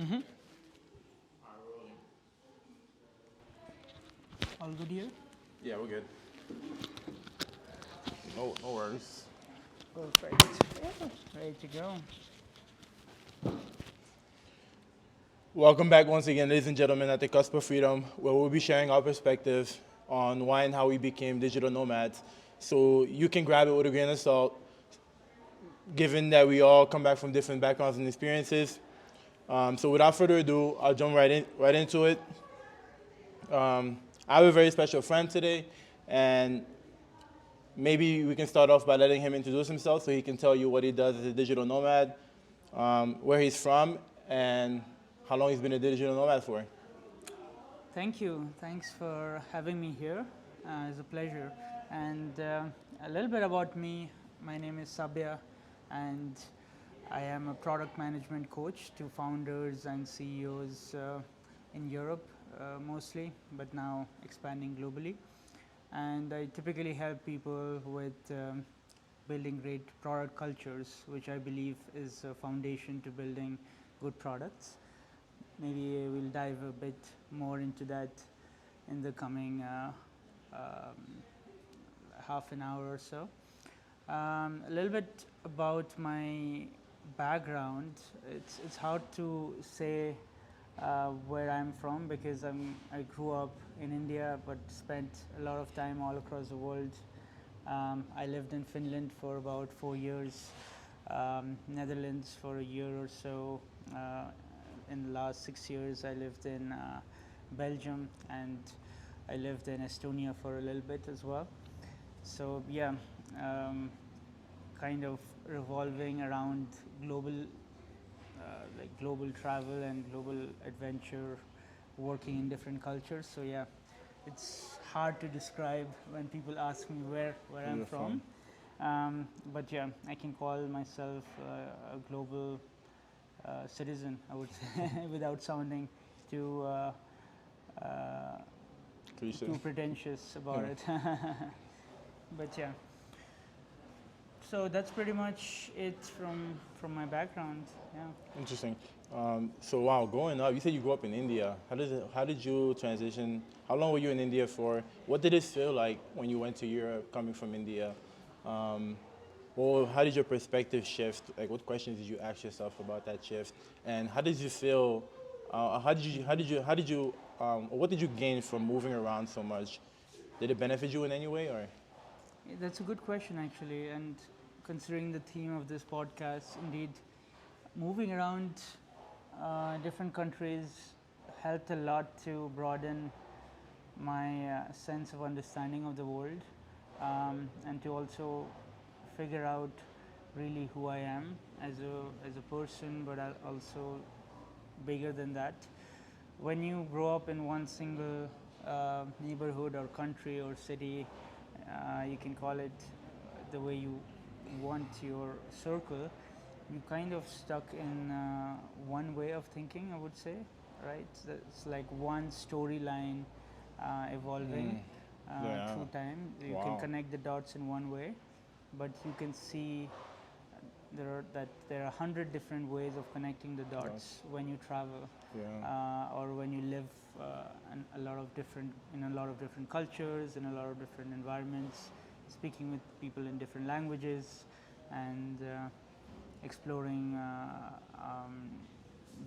Mm-hmm. All good here? Yeah, we're good. No worries. Perfect. Yeah, ready to go. Welcome back once again, ladies and gentlemen, at the Cusp of Freedom, where we'll be sharing our perspective on why and how we became digital nomads. So you can grab it with a grain of salt, given that we all come back from different backgrounds and experiences. So without further ado, I'll jump right into it. I have a very special friend today, and maybe we can start off by letting him introduce himself so he can tell you what he does as a digital nomad, where he's from, and how long he's been a digital nomad for. Thank you. Thanks for having me here. It's a pleasure. And a little bit about me. My name is Sabya, and I am a product management coach to founders and CEOs in Europe mostly, but now expanding globally. And I typically help people with building great product cultures, which I believe is a foundation to building good products. Maybe we'll dive a bit more into that in the coming half an hour or so. A little bit about my background. It's hard to say where I'm from because I grew up in India but spent a lot of time all across the world. I lived in Finland for about 4 years, Netherlands for a year or so. In the last 6 years, I lived in Belgium, and I lived in Estonia for a little bit as well. So yeah, um, kind of revolving around global, like global travel and global adventure, working in different cultures. So yeah, it's hard to describe when people ask me where I'm from. But yeah, I can call myself a global citizen, I would say, without sounding too too pretentious about it. But yeah, so that's pretty much it from my background. Yeah. Interesting. So wow, growing up, you said you grew up in India. How did you transition? How long were you in India for? What did it feel like when you went to Europe, coming from India? Um, well, how did your perspective shift? Like, what questions did you ask yourself about that shift? And how did you feel? Or what did you gain from moving around so much? Did it benefit you in any way, or? That's a good question, actually. And considering the theme of this podcast, indeed, moving around different countries helped a lot to broaden my sense of understanding of the world, and to also figure out really who I am as a person, but also bigger than that. When you grow up in one single neighborhood or country or city, you can call it the way you want your circle, you kind of stuck in one way of thinking, I would say, right? So it's like one storyline evolving Yeah. through time. You can Wow. connect the dots in one way, but you can see there are 100 different ways of connecting the dots when you travel, Yeah. or when you live in a lot of different cultures, in a lot of different environments, speaking with people in different languages, and exploring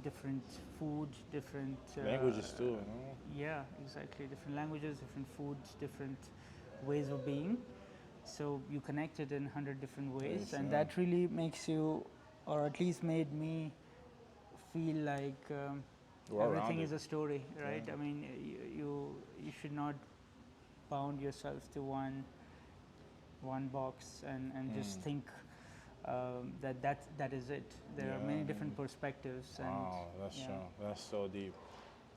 different food, different Languages too. yeah, exactly, different languages, different foods, different ways of being. So you connect it in 100 different ways, Yes, and yeah. that really makes you, or at least made me, feel like everything Well-rounded. is a story, right? Yeah. I mean, you should not bound yourself to one box and just think that is it. There are many different perspectives, and Wow, that's yeah. strong. That's so deep.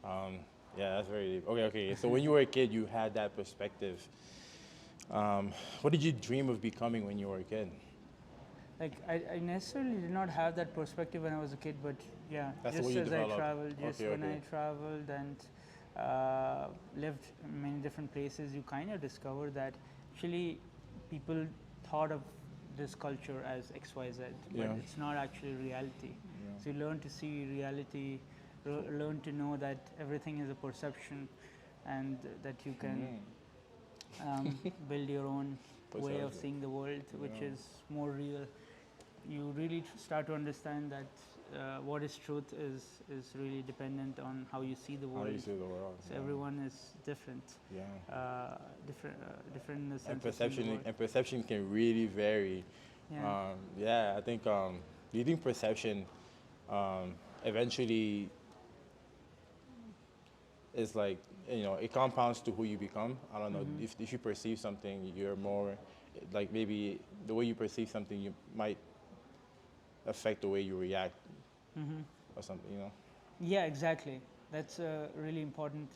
Um, yeah, that's very deep. Okay. So when you were a kid, you had that perspective. What did you dream of becoming when you were a kid? Like I necessarily did not have that perspective when I was a kid, but yeah, That's the way just you as I developed. traveled, just Okay, when okay. I traveled and lived in many different places, you kind of discover that actually people thought of this culture as XYZ, but Yeah. it's not actually reality. So you learn to see reality learn to know that everything is a perception, and that you can build your own way of Precisely. seeing the world, which Yeah. is more real. You really start to understand that what is truth is really dependent on how you see the How world. you see the world. So Yeah. everyone is different, Yeah. different in the And sense of seeing the perception world. and perception can really vary. Yeah. Yeah, I think. Do you think perception um, eventually is like, it compounds to who you become? I don't know. Mm-hmm. If you perceive something, you're more like, maybe the way you perceive something, you might affect the way you react Mm-hmm. or something. Yeah, exactly. That's a really important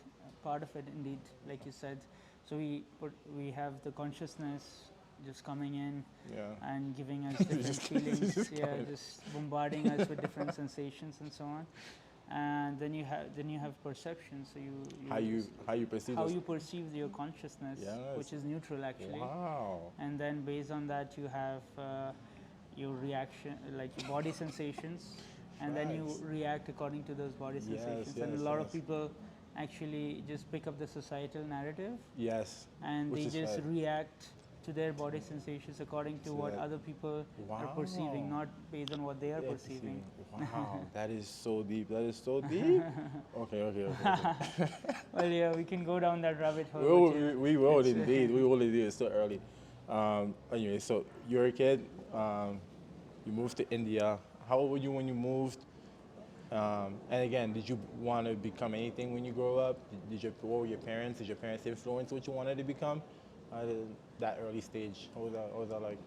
part of it, indeed. Like you said, so we have the consciousness just coming in Yeah. and giving us different Just- feelings. just Yeah, coming. just bombarding us with different sensations and so on. And then you have perception. So How you perceive how those. you perceive your consciousness, Yes. which is neutral actually. Wow. And then based on that, you have your reaction, like your body sensations, and then you Facts. react according to those body Yes, sensations. yes, And a lot of yes. people actually just pick up the societal narrative, Yes. and Which they is just fact. react to their body sensations according to So what that- other people are Wow. perceiving, not based on what they are Yeah, perceiving. Wow, that is so deep. That is so deep. Okay. Well, yeah, we can go down that rabbit hole. Well, but yeah, we will it's, indeed. We will indeed. It's still early. Anyway, so you're a kid. You moved to India. How old were you when you moved? And again, did you want to become anything when you grow up? What were your parents? Did your parents influence what you wanted to become at that early stage? What was that like?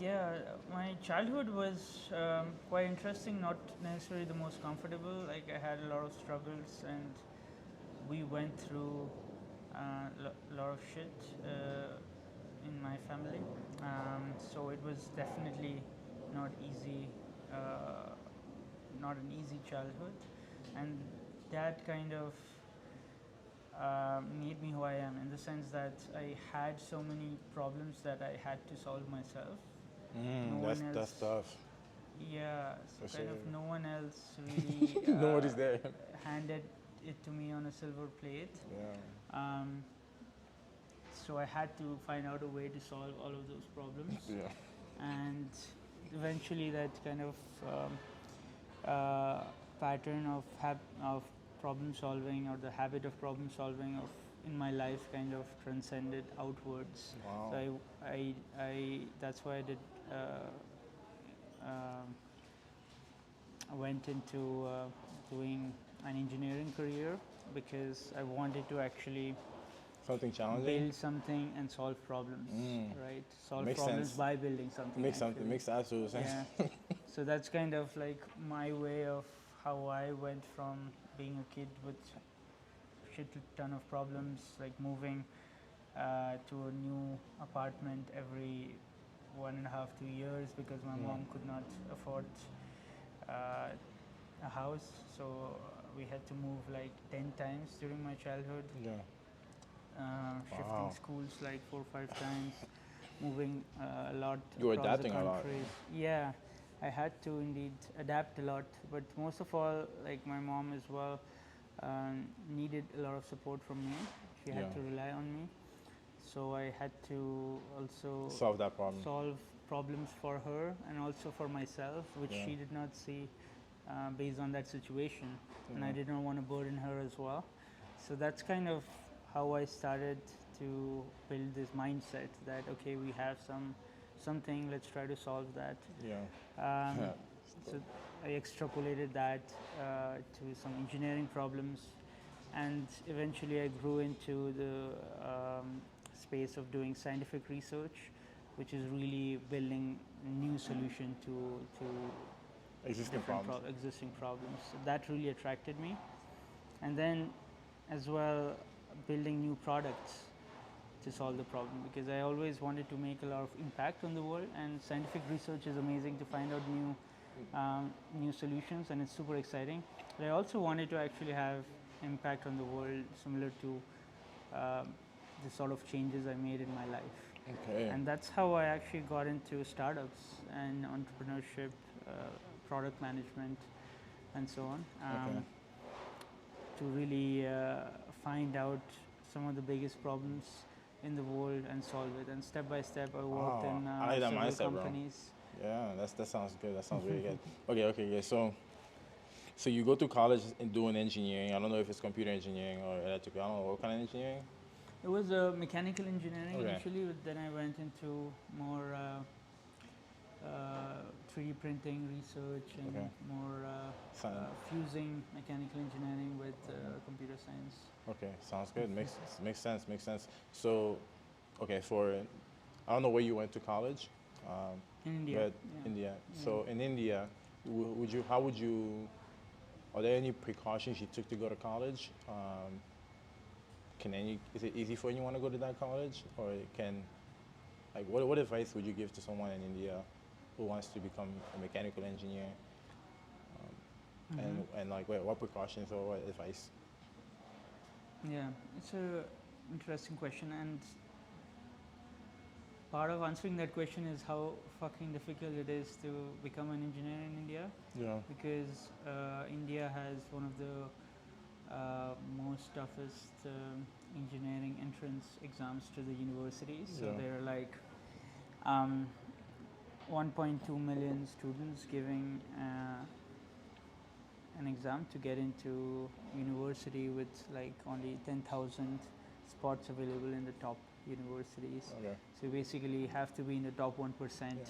Yeah, my childhood was quite interesting, not necessarily the most comfortable. Like, I had a lot of struggles, and we went through a lot of shit in my family. So it was definitely not easy, not an easy childhood, and that kind of made me who I am, in the sense that I had so many problems that I had to solve myself. No That's one that's else. tough. Yeah, so For kind of sure. no one else really Nobody's there. handed it to me on a silver plate. Yeah. Um, so I had to find out a way to solve all of those problems, Yeah. and eventually that kind of pattern of problem solving, or the habit of problem solving of in my life, kind of transcended outwards. Wow. So I that's why I did. Um, I went into doing an engineering career, because I wanted to actually Something challenging. build something and solve problems, right? Solve Makes problems sense. by building something. Makes something. actually. Makes absolute sense. Yeah. So that's kind of like my way of how I went from being a kid with shit ton of problems, like moving to a new apartment every 1.5 2 years, because my mom could not afford a house. So we had to move like 10 times during my childhood, Yeah. shifting Wow. schools like 4 or 5 times, moving a lot You were across the adapting a lot. country. Yeah, I had to indeed adapt a lot, but most of all, like my mom as well, needed a lot of support from me. She had Yeah. to rely on me, so I had to also Solve that problem. solve problems for her and also for myself, which Yeah. she did not see based on that situation, and I Yeah. did not want to burden her as well. So that's kind of how I started to build this mindset that, okay, we have something, let's try to solve that. Yeah. Um, Yeah. so I extrapolated that to some engineering problems, and eventually I grew into the space of doing scientific research, which is really building a new solution to Existing different problems. existing problems. So that really attracted me, and then as well building new products to solve the problem, because I always wanted to make a lot of impact on the world, and scientific research is amazing to find out new solutions, and it's super exciting. But I also wanted to actually have impact on the world, similar to the sort of changes I made in my life. Okay. And that's how I actually got into startups and entrepreneurship, product management, and so on. Okay. to really find out some of the biggest problems in the world and solve it. And step by step, I worked Oh, in I like that several mindset, bro. companies. Yeah, that sounds good. That sounds really good. Okay, okay, yeah. So you go to college and doing engineering. I don't know if it's computer engineering or electrical. I don't know what kind of engineering. It was mechanical engineering Okay. initially, but then I went into more 3D printing research and Okay. more Sound, fusing mechanical engineering with computer science. okay, sounds good. Makes sense. Makes sense. So, okay, for I don't know where you went to college, In India. but Yeah. India. Yeah. So in India, would you? How would you? Are there any precautions you took to go to college? Is it easy for anyone to go to that college, or can like what advice would you give to someone in India who wants to become a mechanical engineer? And like what precautions or what advice? Yeah, it's a interesting question, and part of answering that question is how fucking difficult it is to become an engineer in India, Yeah. because India has one of the most toughest engineering entrance exams to the universities. So Yeah. there are like um, 1.2 million students giving an exam to get into university with like only 10,000 spots available in the top universities. Okay. So you basically have to be in the top 1% Yeah.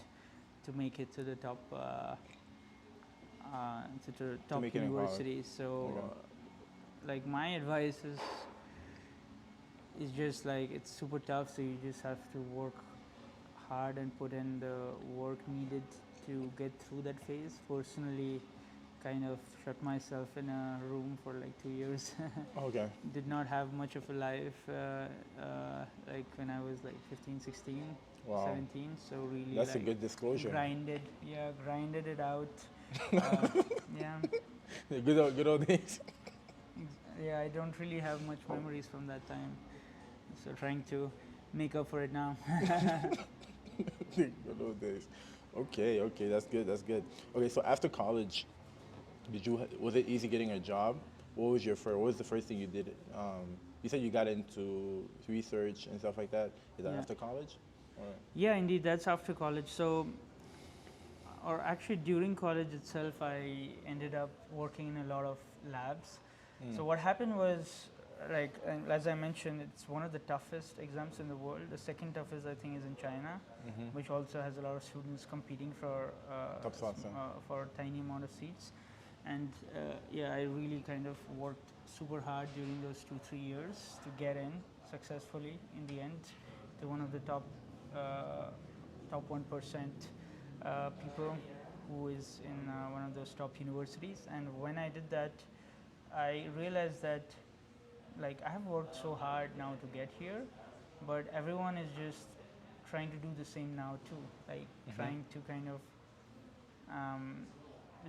to make it to the top to the top make it in college. universities. So Okay. like my advice is just like it's super tough, so you just have to work hard and put in the work needed to get through that phase. Personally, kind of shut myself in a room for like 2 years. Okay. Did not have much of a life like when I was like 15, 16, Wow. 17. So really That's a like good disclosure. grinded it out. uh, yeah, The good old days. yeah, I don't really have much memories from that time. So trying to make up for it now. Good old days. Okay, okay, that's good. That's good. Okay, so after college, was it easy getting a job? What was the first thing you did? You said you got into research and stuff like that. Is that Yeah. after college? Or, Yeah, indeed, that's after college. So, or actually during college itself, I ended up working in a lot of labs. So what happened was, like, as I mentioned, it's one of the toughest exams in the world. The second toughest, I think, is in China, which also has a lot of students competing Top slots, for a tiny amount of seats. And yeah, I really kind of worked super hard during those 2-3 years to get in successfully in the end to one of the top 1% people who is in one of those top universities. And when I did that, I realized that like I have worked so hard now to get here, but everyone is just trying to do the same now too, like trying to kind of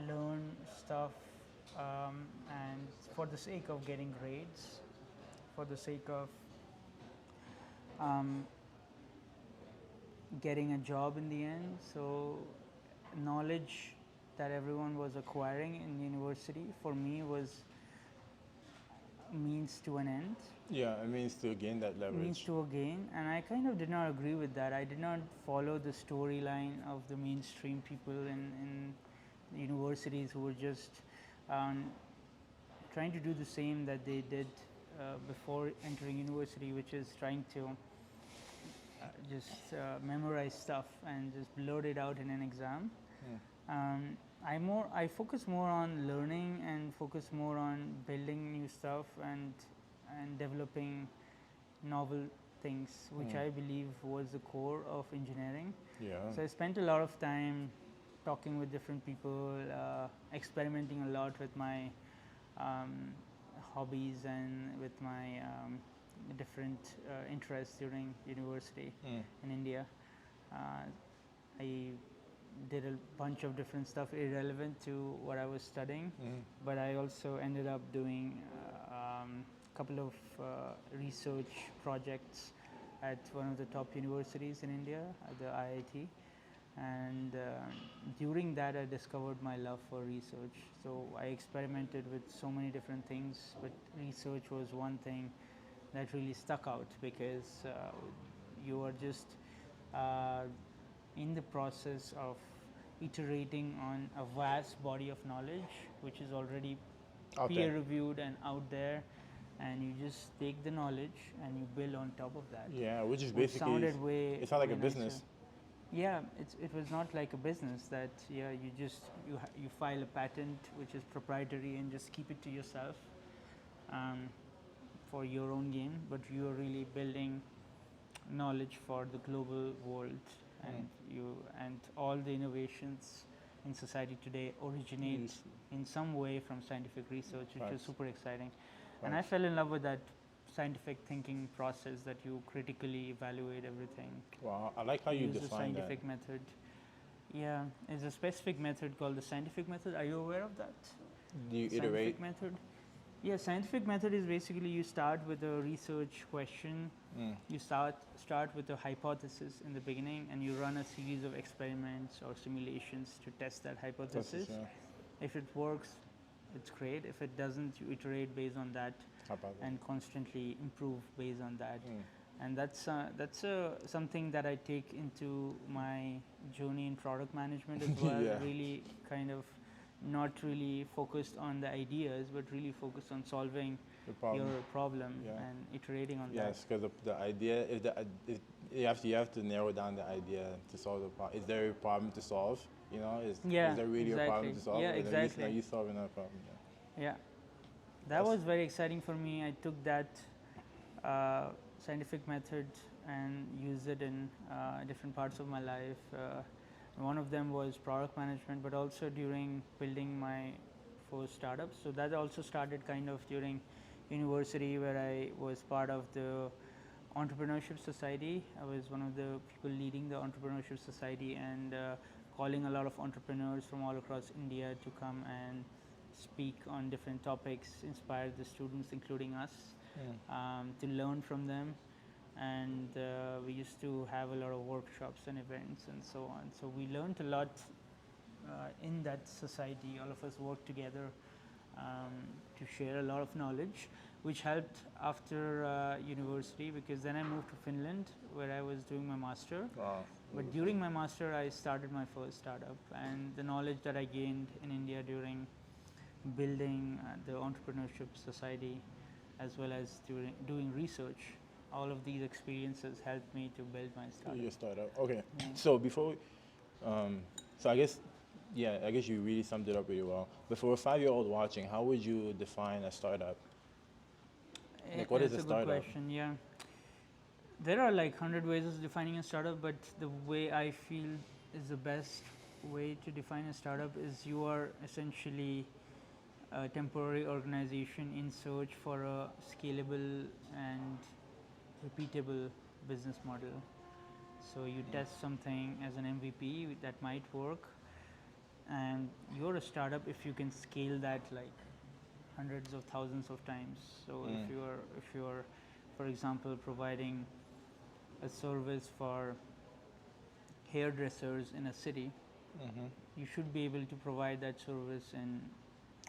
learn stuff and for the sake of getting grades, for the sake of um, getting a job in the end. So knowledge that everyone was acquiring in university for me was a means to an end, yeah, it means to gain that leverage. means to a gain, and I kind of did not agree with that. I did not follow the storyline of the mainstream people in universities who were just um, trying to do the same that they did before entering university, which is trying to just memorize stuff and just blurt it out in an exam. I focus more on learning and focus more on building new stuff and developing novel things, which I believe was the core of engineering. Yeah. So I spent a lot of time talking with different people, experimenting a lot with my hobbies and with my different interests during university in India. I did a bunch of different stuff irrelevant to what I was studying, but I also ended up doing a couple of research projects at one of the top universities in India, at the IIT. and during that I discovered my love for research. So I experimented with so many different things, but research was one thing that really stuck out because you are just uh, in the process of iterating on a vast body of knowledge which is already Out peer there. reviewed and out there, and you just take the knowledge and you build on top of that, Yeah, which is which basically, sounded way it's not like way a nicer. business. Yeah, it was not like a business that you just you file a patent which is proprietary and just keep it to yourself um, for your own gain, but you are really building knowledge for the global world, and and all the innovations in society today originate Yes. in some way from scientific research, which is Facts. super exciting. And I Facts. fell in love with that scientific thinking process that you critically evaluate everything, Wow, I like how you use a define that. scientific method. Yeah, it's a specific method called the scientific method. Are you aware of that? Do you iterate? Scientific method. Yeah, scientific method is basically you start with a research question. You start with a hypothesis in the beginning, and you run a series of experiments or simulations to test that hypothesis. Yeah. If it works, it's great. If it doesn't, you iterate based on that How about that? and constantly improve based on that. Mm. And that's something that I take into my journey in product management as well. Yeah. Really kind of not really focused on the ideas, but really focused on solving The problem. your problem Yeah. and iterating on Yes, because the idea, if you have to narrow down the idea to solve the problem. Is there a problem to solve? You know, is Yeah, there really a problem exactly. to solve? Yeah, Or exactly. Are you solving that problem? Yeah. that. Yeah, that That's- was very exciting for me. I took that scientific method and used it in different parts of my life. One of them was product management, but also during building my first startups. So that also started kind of during university, where I was part of the entrepreneurship society. I was one of the people leading the entrepreneurship society and calling a lot of entrepreneurs from all across India to come and speak on different topics, inspire the students, including us, to learn from them. And we used to have a lot of workshops and events and so on. So we learned a lot in that society. All of us worked together to share a lot of knowledge, which helped after university, because then I moved to Finland where I was doing my master. Wow. But during my master, I started my first startup, and the knowledge that I gained in India during building the entrepreneurship society, as well as during doing research, all of these experiences helped me to build my startup. Your startup. Okay. Yeah. So before, so I guess, yeah, I guess you really summed it up really well. But for a 5-year-old watching, how would you define a startup? Like, what is That's a a startup? good question. Yeah, there are like 100 ways of defining a startup, but the way I feel is the best way to define a startup is you are essentially a temporary organization in search for a scalable and repeatable business model. So you test something as an MVP that might work, and you're a startup if you can scale that like hundreds of thousands of times. So if you're for example providing a service for hairdressers in a city, you should be able to provide that service in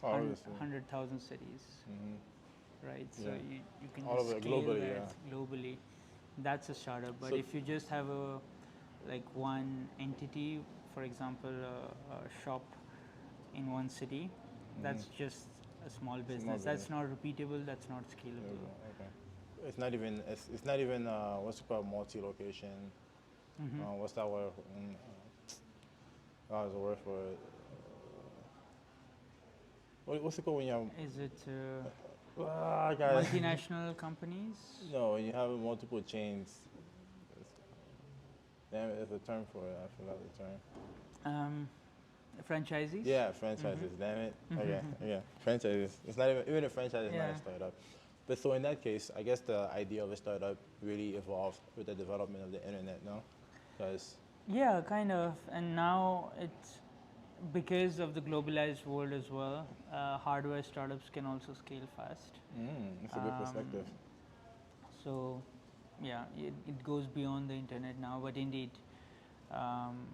Obviously. 100,000 cities, right? So Yeah. you can All just over scale globally, that globally. That's a startup. But So- if you just have a like one entity, for example, a shop in one city, that's just a small business. That's not repeatable. That's not scalable. Okay. It's not even. It's not even. What's it called? Multi-location. What's that word? There's a word for it. What's it called when you have? Is it I got it. multinational companies? No, when you have multiple chains. Damn it, there's a term for it. I forgot the term. Franchisees? Yeah, franchises. Damn it. Okay, yeah, franchises. It's not even a franchise is not Yeah. a startup. But so in that case, I guess the idea of a startup really evolved with the development of the internet, no? Because Yeah, kind of. And now it's because of the globalized world as well. Hardware startups can also scale fast. it's a good perspective. So, yeah, it goes beyond the internet now. But indeed,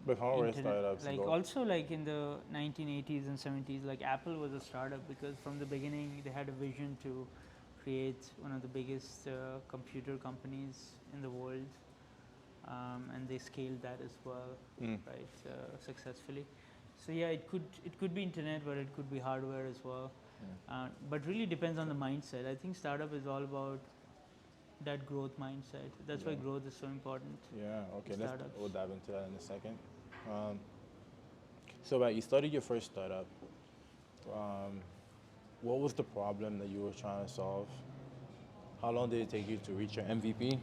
But how were startups like go? also like in the 1980s and 70s, like Apple was a startup because from the beginning they had a vision to create one of the biggest computer companies in the world, and they scaled that as well, right, successfully. So yeah, it could be internet, but it could be hardware as well. But really depends on the mindset. I think startup is all about that growth mindset. That's why Yeah. growth is so important. Yeah, okay, Startups. we'll dive into that in a second. Um, so, right, you started your first startup. Um, what was the problem that you were trying to solve? How long did it take you to reach your MVP?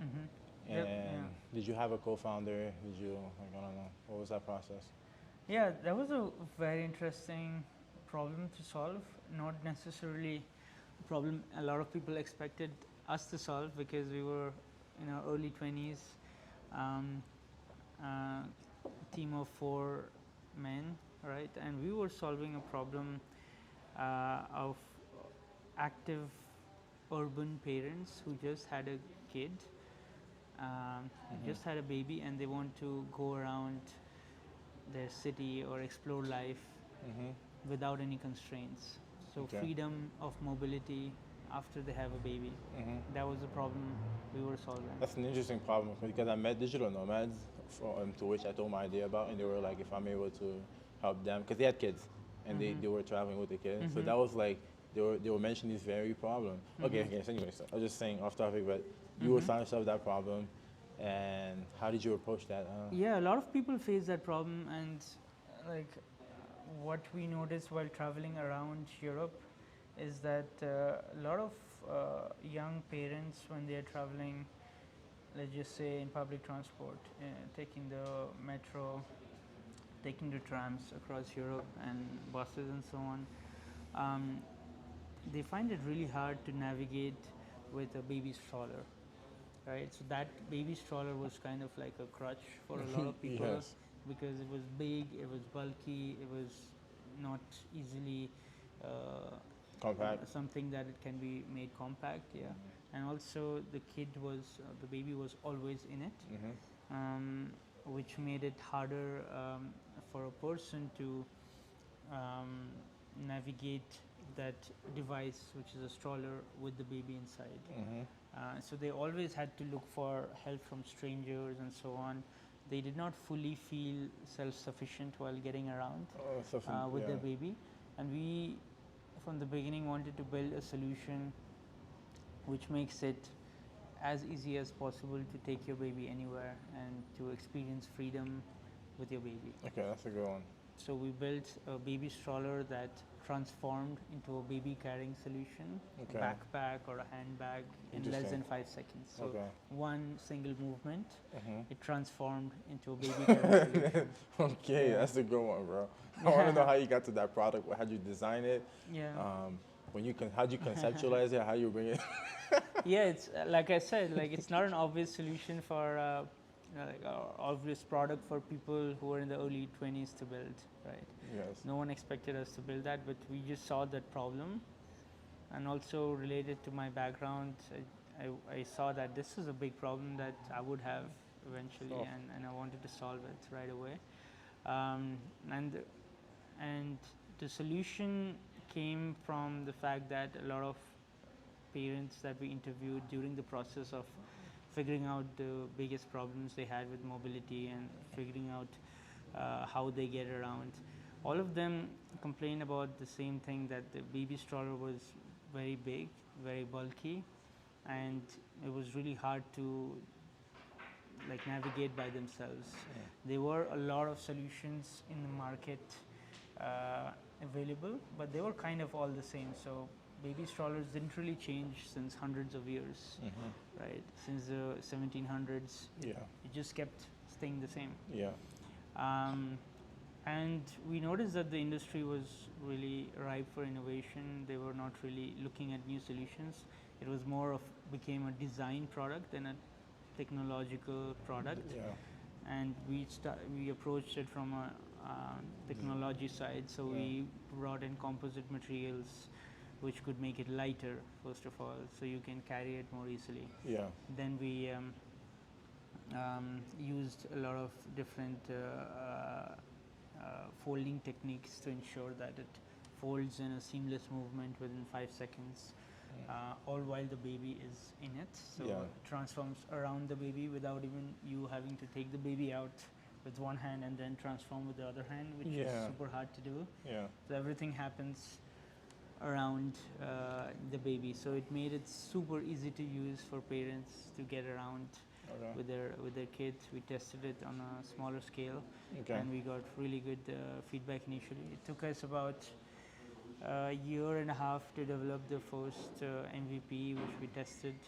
Mm-hmm. And Yep. Yeah. did you have a co-founder? Did you, like, I don't know, what was that process? Yeah, that was a very interesting problem to solve. Not necessarily a problem a lot of people expected us to solve because we were in our early 20s, um, team of 4 men, right? And we were solving a problem of active urban parents who just had a kid, just had a baby, and they want to go around their city or explore life without any constraints. So Okay. freedom of mobility after they have a baby. That was the problem we were solving. That's an interesting problem because I met digital nomads to which I told my idea about, and they were like, if I'm able to help them, because they had kids and they were traveling with the kids. So that was like, they were mentioning this very problem. Okay, so anyway, so I was just saying off topic, but you were trying to solve that problem, and how did you approach that? Yeah, a lot of people face that problem, and like what we noticed while traveling around Europe is that a lot of young parents, when they are traveling, let's just say in public transport, taking the metro, taking the trams across Europe, and buses and so on, they find it really hard to navigate with a baby stroller, right? So that baby stroller was kind of like a crutch for a lot of people Yes. because it was big, it was bulky, it was not easily Compact. something that it can be made compact, yeah. And also the kid was, the baby was always in it, which made it harder for a person to navigate that device, which is a stroller with the baby inside. So they always had to look for help from strangers and so on. They did not fully feel self-sufficient while getting around with their baby. And we, from the beginning, wanted to build a solution which makes it as easy as possible to take your baby anywhere and to experience freedom with your baby. Okay, that's a good one. So we built a baby stroller that transformed into a baby carrying solution, a backpack or a handbag in less than 5 seconds. So one single movement, it transformed into a baby carrying solution. Okay, that's a good one, bro. I want to know how you got to that product. How did you design it? Yeah. How did you conceptualize it? How you bring it? Yeah, it's like I said, like it's not an obvious solution for like obvious product for people who are in the early 20s to build, right? Yes. No one expected us to build that, but we just saw that problem, and also related to my background, I saw that this is a big problem that I would have eventually, and I wanted to solve it right away. And the solution came from the fact that a lot of parents that we interviewed during the process of figuring out the biggest problems they had with mobility and figuring out how they get around, all of them complained about the same thing, that the baby stroller was very big, very bulky, and it was really hard to like navigate by themselves. There were a lot of solutions in the market available, but they were kind of all the same. So baby strollers didn't really change since hundreds of years, right? Since the 1700s, Yeah. it just kept staying the same. Yeah. And we noticed that the industry was really ripe for innovation. They were not really looking at new solutions. It was more of became a design product than a technological product. Yeah. And we approached it from a technology side. So we brought in composite materials, which could make it lighter, first of all, so you can carry it more easily. Yeah. Then we used a lot of different folding techniques to ensure that it folds in a seamless movement within 5 seconds, all while the baby is in it. So Yeah. it transforms around the baby without even you having to take the baby out with one hand and then transform with the other hand, which is Yeah. super hard to do. Yeah. So everything happens around the baby. So it made it super easy to use for parents to get around Okay. with their kids. We tested it on a smaller scale, Okay. and we got really good feedback initially. It took us about a year and a half to develop the first MVP, which we tested,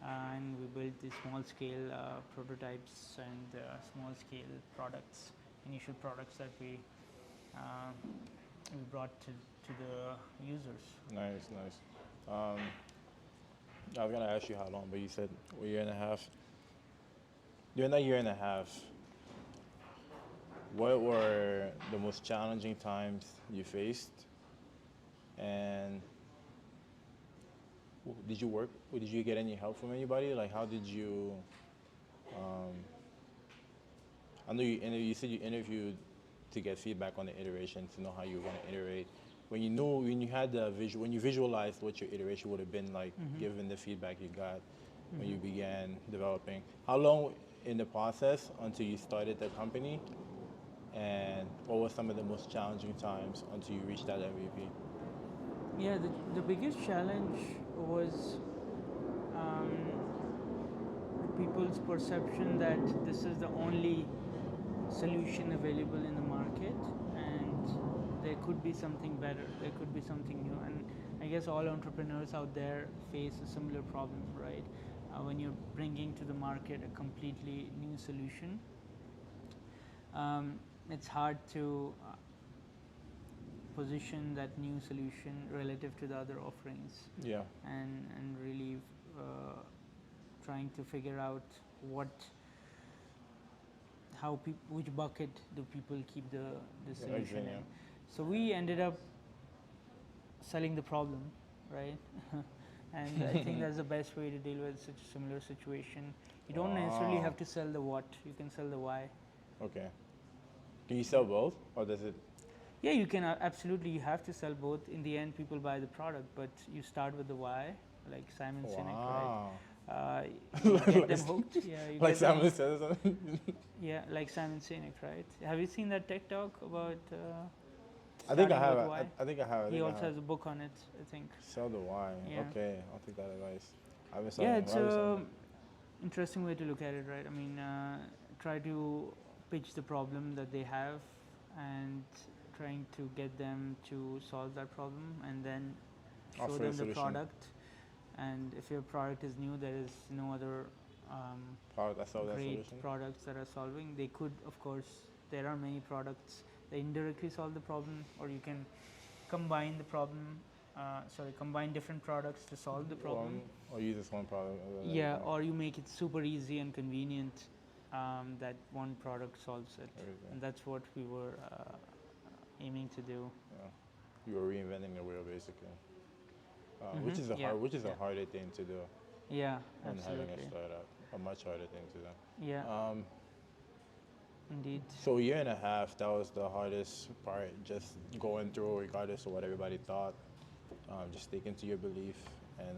and we built the small scale prototypes and small scale products, initial products that we brought to the users. Nice, nice. I was gonna ask you how long, but you said a year and a half. During that year and a half, what were the most challenging times you faced? And did you work? Or did you get any help from anybody? Like, how did you? I know you said you interviewed to get feedback on the iteration to know how you were going to iterate. When you had the visual, when you visualized what your iteration would have been like, given the feedback you got when you began developing, how long in the process until you started the company, and what were some of the most challenging times until you reached that MVP? Yeah, the biggest challenge was people's perception that this is the only solution available in the market, and there could be something better, there could be something new. And I guess all entrepreneurs out there face a similar problem, right? When you're bringing to the market a completely new solution, it's hard to position that new solution relative to the other offerings, Yeah. and really trying to figure out which bucket do people keep the solution in. Yeah. So we ended up selling the problem, right? And I think that's the best way to deal with such a similar situation. You don't necessarily Wow. have to sell the what, you can sell the why. Okay. Can you sell both, or does it? Yeah, you can absolutely. You have to sell both. In the end, people buy the product, but you start with the why, like Simon Sinek, right? Wow. You get them hooked. Yeah, you Like get them Simon says something. Yeah, like Simon Sinek, right? Have you seen that TED talk about? I think I starting have. with why? I think I have. I He think I also have. has a book on it, I think. Sell the why. Yeah. Okay, I'll take that advice. I haven't Yeah, selling. it's I haven't a selling. interesting way to look at it, right? I mean, try to pitch the problem that they have, and trying to get them to solve that problem, and then show Offer a them the solution. product. And if your product is new, there is no other Product. I sell that great solution. products that are solving. They could, of course, there are many products that indirectly solve the problem, or you can combine the problem. Combine different products to solve the problem. Or use this one product. Yeah, or you make it super easy and convenient that one product solves it, Everything. and that's what we were aiming to do. Yeah. You were reinventing the wheel, basically. Which Mhm. is a Yeah, hard, which is yeah. a harder thing to do Yeah, than having a absolutely. startup. A much harder thing to do. Yeah, indeed. So a year and a half, that was the hardest part, just going through regardless of what everybody thought, just sticking to your belief and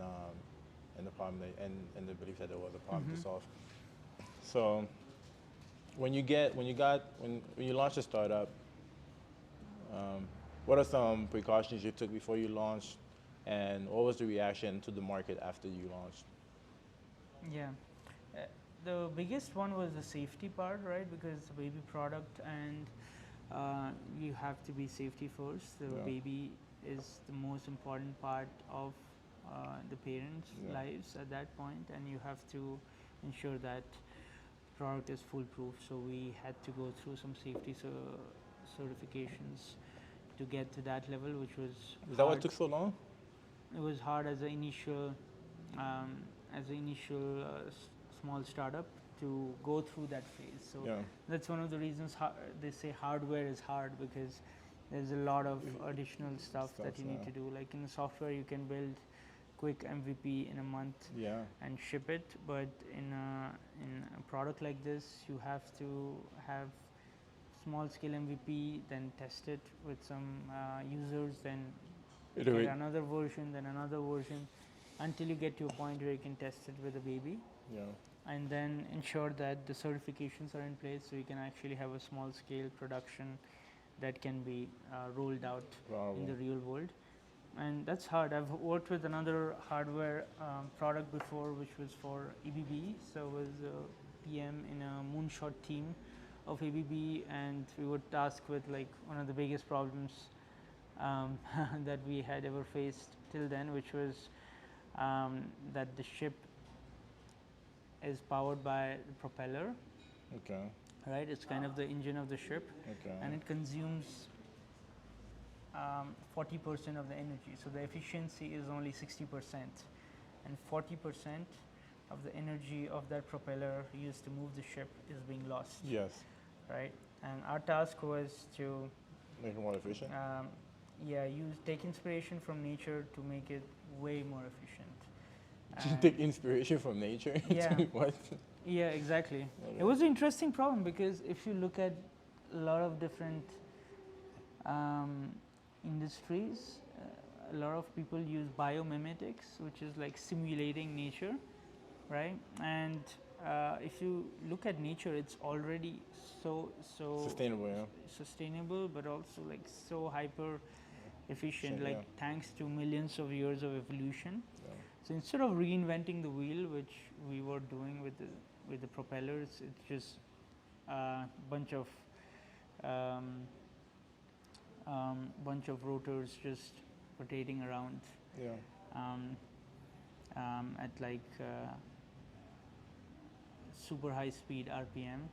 the problem and the belief that there was a problem to solve. So when you launched a startup, what are some precautions you took before you launched, and what was the reaction to the market after you launched? Yeah. The biggest one was the safety part, right? Because it's a baby product, and you have to be safety first. The Yeah. baby is the most important part of the parents' Yeah. lives at that point, and you have to ensure that product is foolproof. So we had to go through some safety certifications to get to that level, which was Is that what hard. took so long? It was hard as an initial small startup to go through that phase. So Yeah. that's one of the reasons they say hardware is hard, because there's a lot of additional stuff that you need yeah. to do. Like in the software, you can build quick MVP in a month Yeah. and ship it. But in a product like this, you have to have small scale MVP, then test it with some users, then get Iterate. another version, then another version, until you get to a point where you can test it with a baby, Yeah. and then ensure that the certifications are in place so you can actually have a small scale production that can be rolled out in the Bravo. real world. And that's hard. I've worked with another hardware product before, which was for ABB. So I was a PM in a moonshot team of ABB, and we were tasked with like one of the biggest problems that we had ever faced till then, which was that the ship is powered by the propeller, Okay. right? It's kind of the engine of the ship, Okay. and it consumes 40% of the energy. So the efficiency is only 60%, and 40% of the energy of that propeller used to move the ship is being lost, Yes. right? And our task was to Make it more efficient. take inspiration from nature to make it way more efficient. Just take inspiration from nature. Yeah. What? Yeah, exactly. Okay. It was an interesting problem because if you look at a lot of different industries, a lot of people use biomimetics, which is like simulating nature, right? And if you look at nature, it's already so Sustainable, yeah. sustainable, but also like so hyper efficient, Yeah. like thanks to millions of years of evolution. Yeah. So instead of reinventing the wheel, which we were doing with the propellers, it's just a bunch of rotors just rotating around Yeah. at like super high speed RPM,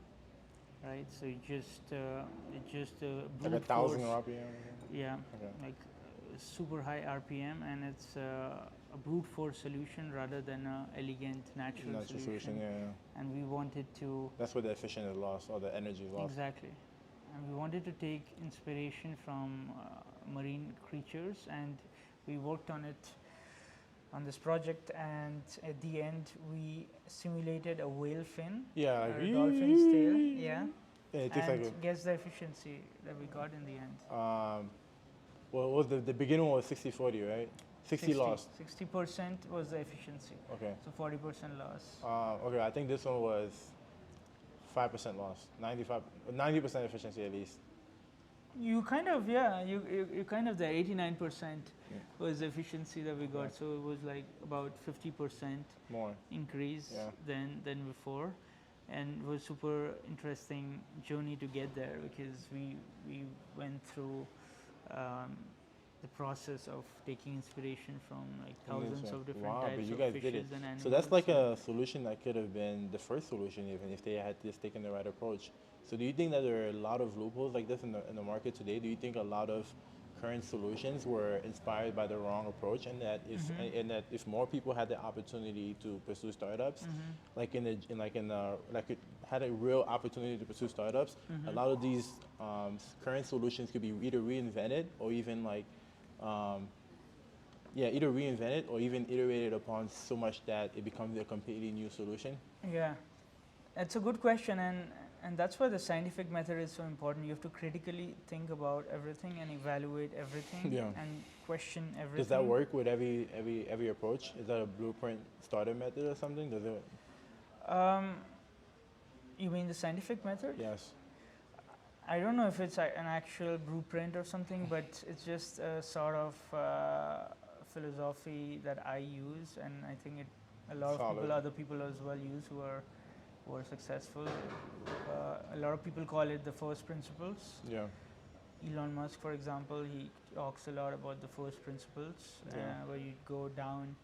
right? So it just Like brute 1,000 force. RPM. Yeah, Okay. like super high RPM, and it's a brute force solution rather than a elegant natural solution. Yeah. And we wanted to That's where the efficiency is lost, or the energy is lost. exactly, and we wanted to take inspiration from marine creatures, and we worked on it on this project. And at the end, we simulated a whale fin, Yeah. or Like, a dolphin's tail. Yeah, Yeah, it takes and like guess the efficiency that we got in the end. well, what was the beginning was 60/40, right? 60 lost. 60% was the efficiency, Okay. so 40% loss. Okay, I think this one was 5% loss. 90% efficiency at least. You kind of you kind of the 89% was the efficiency that we got. Yeah. So it was like about 50% More. increase Yeah. than before, and it was super interesting journey to get there because we went through the process of taking inspiration from like thousands of different Wow, types but you of guys fishes did it. and animals. So that's like a solution that could have been the first solution, even if they had just taken the right approach. So do you think that there are a lot of loopholes like this in the market today? Do you think a lot of current solutions were inspired by the wrong approach, and that if more people had the opportunity to pursue startups, like it had a real opportunity to pursue startups, a lot of these current solutions could be either reinvented or even like either reinvented or even iterated upon so much that it becomes a completely new solution? Yeah, it's a good question, and that's why the scientific method is so important. You have to critically think about everything and evaluate everything and question everything. Does that work with every approach? Is that a blueprint starter method or something? Does it? You mean the scientific method? Yes. I don't know if it's an actual blueprint or something, but it's just a sort of philosophy that I use, and I think a lot of people, other people as well, use who are successful. A lot of people call it the first principles. Yeah. Elon Musk, for example, he talks a lot about the first principles, where you go down,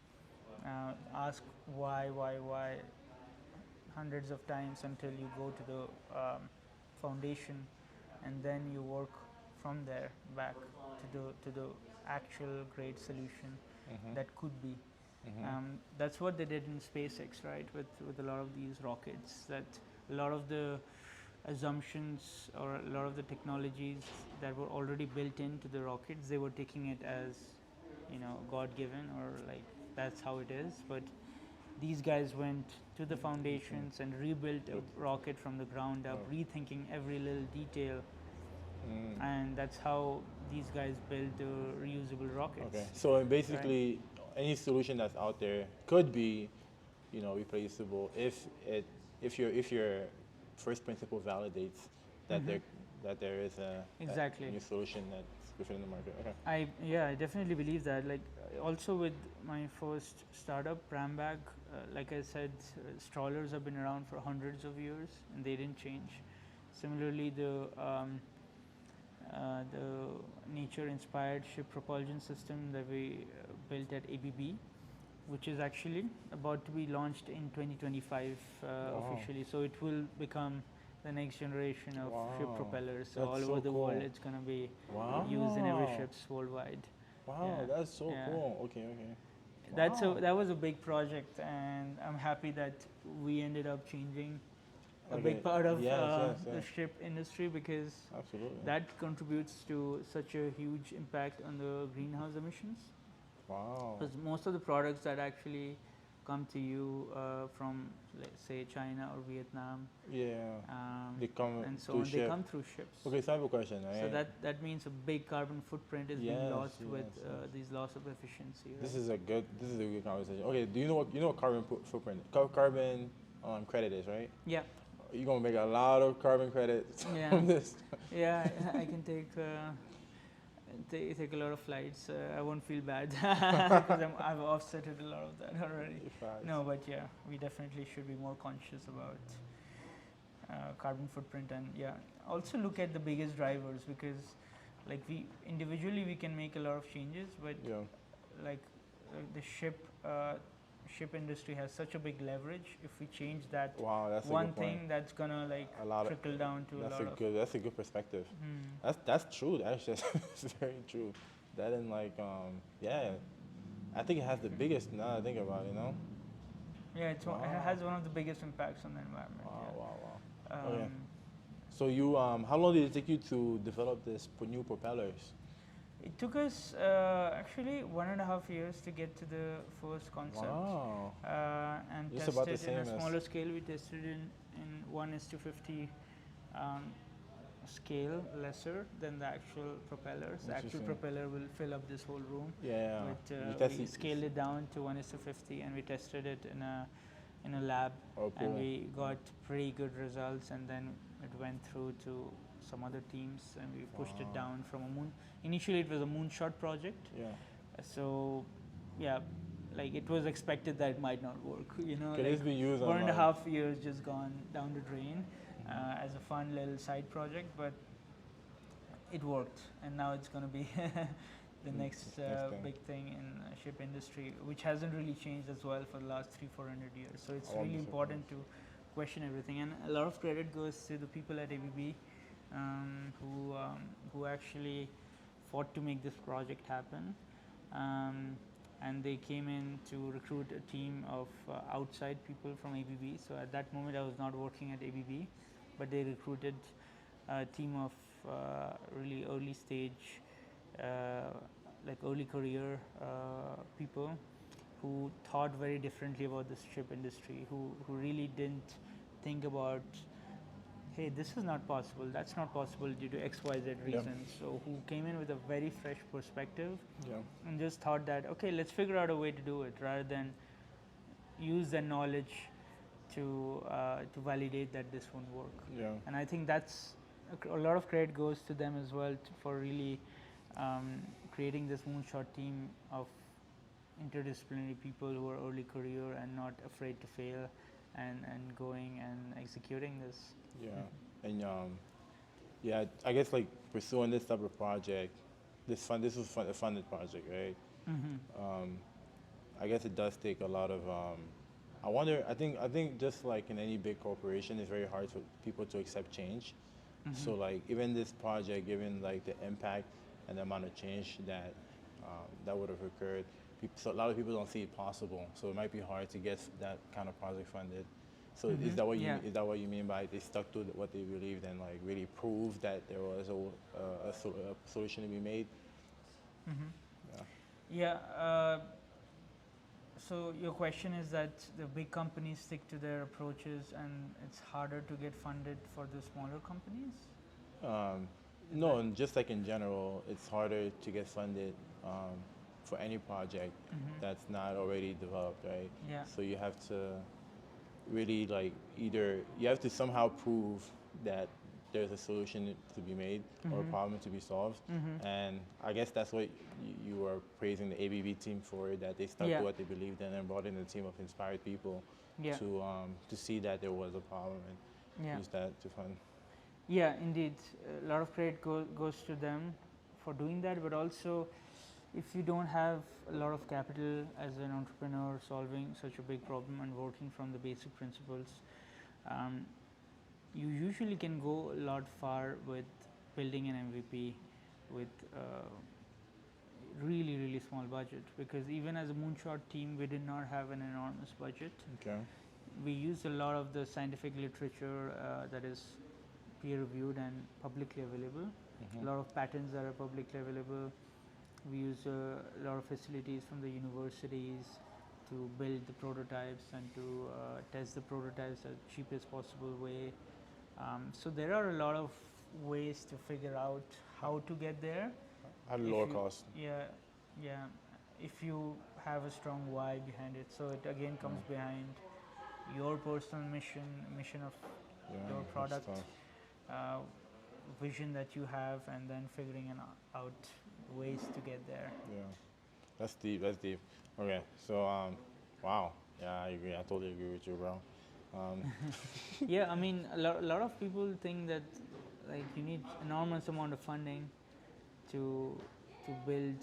ask why hundreds of times until you go to the foundation, and then you work from there back to the actual great solution that could be. That's what they did in SpaceX, right? With a lot of these rockets, that a lot of the assumptions or a lot of the technologies that were already built into the rockets, they were taking it as, God given, or like that's how it is. But these guys went to the foundations and rebuilt a rocket from the ground up, rethinking every little detail, and that's how these guys built the reusable rockets. Okay. So basically, any solution that's out there could be, replaceable if your first principle validates that there is Exactly. a new solution that's good in the market. Okay. I definitely believe that. Like also with my first startup, Prambag, like I said, strollers have been around for hundreds of years and they didn't change. Similarly, the nature-inspired ship propulsion system that we built at ABB, which is actually about to be launched in 2025 officially. So it will become the next generation of ship propellers. So all over the world, it's going to be used in every ships worldwide. Wow, that's so cool. Okay. That was a big project, and I'm happy that we ended up changing a big part of the ship industry, because that contributes to such a huge impact on the greenhouse emissions. Wow. Because most of the products that actually come to you from, let's say, China or Vietnam, they come and so through on, they come through ships. Okay, so I have a question. Right? So that means a big carbon footprint is being lost with these loss of efficiency. Right? This is a good conversation. Okay, do you know what carbon footprint, carbon credit is, right? Yeah. You're gonna make a lot of carbon credits from this. Yeah, I can take a lot of flights. I won't feel bad because I've offsetted a lot of that already. No, but yeah, we definitely should be more conscious about carbon footprint, and also look at the biggest drivers, because like we individually we can make a lot of changes, but like the ship industry has such a big leverage. If we change that one thing, that's gonna trickle down to a lot of. That's a good perspective. That's true. That's just it's very true. That and I think it has the biggest. Now that I think about it, Yeah, it has one of the biggest impacts on the environment. Okay. So you how long did it take you to develop this new propellers? It took us actually 1.5 years to get to the first concept. Wow. And Just tested about the same in a smaller scale. We tested in 1:50 scale, lesser than the actual propellers. The actual propeller will fill up this whole room. But we scaled it down to 1:50, and we tested it in a lab, and we got pretty good results. And then it went through to some other teams, and we pushed it down from a moon. Initially, it was a moonshot project. So, it was expected that it might not work. Can this be used 1.5 years just gone down the drain as a fun little side project, but it worked, and now it's going to be the next big thing in ship industry, which hasn't really changed as well for the last 300-400 years. So it's really important to question everything, and a lot of credit goes to the people at ABB who actually fought to make this project happen, and they came in to recruit a team of outside people from ABB. So at that moment, I was not working at ABB, but they recruited a team of really early stage, early career people who thought very differently about the ship industry, who really didn't think about, hey, this is not possible, that's not possible due to XYZ reasons. So who came in with a very fresh perspective and just thought that, okay, let's figure out a way to do it, rather than use the knowledge to validate that this won't work. And I think that's a lot of credit goes to them as well for really creating this moonshot team of interdisciplinary people who are early career and not afraid to fail, and going and executing this. And I guess pursuing this type of project, this was a funded project, right? I guess it does take a lot of. I think just like in any big corporation, it's very hard for people to accept change. So even this project, given the impact and the amount of change that would have occurred, so a lot of people don't see it possible. So it might be hard to get that kind of project funded. So is that what you mean by they stuck to what they believed and really proved that there was a solution to be made? So your question is that the big companies stick to their approaches and it's harder to get funded for the smaller companies? Um, Is no, that- and just like in general, it's harder to get funded for any project Mhm. that's not already developed, right? Yeah. So you have to really like either you have to somehow prove that there's a solution to be made or a Mhm. problem to be solved. Mhm. And I guess that's what you were praising the ABB team for, that they stuck Yeah. to what they believed in and brought in a team of inspired people Yeah. to see that there was a problem and Yeah. use that to fund. Yeah, indeed. A lot of credit goes to them for doing that, but also if you don't have a lot of capital as an entrepreneur solving such a big problem and working from the basic principles, um, you usually can go a lot far with building an MVP with really small budget, because even as a moonshot team we did not have an enormous budget. Okay. We used a lot of the scientific literature that is peer reviewed and publicly available, a lot of patents that are publicly available. We use a lot of facilities from the universities to build the prototypes and to test the prototypes at cheapest possible way. So there are a lot of ways to figure out how to get there. At a If lower you- cost. Yeah, yeah. If you have a strong why behind it, so it again comes behind your personal mission of Yeah, your that's product, tough. uh, vision that you have, and then figuring out ways to get there. Yeah, that's deep. That's deep. Okay, so wow. Yeah, I agree. I totally agree with you, bro. Yeah, I mean, a lot of people think that like you need enormous amount of funding to build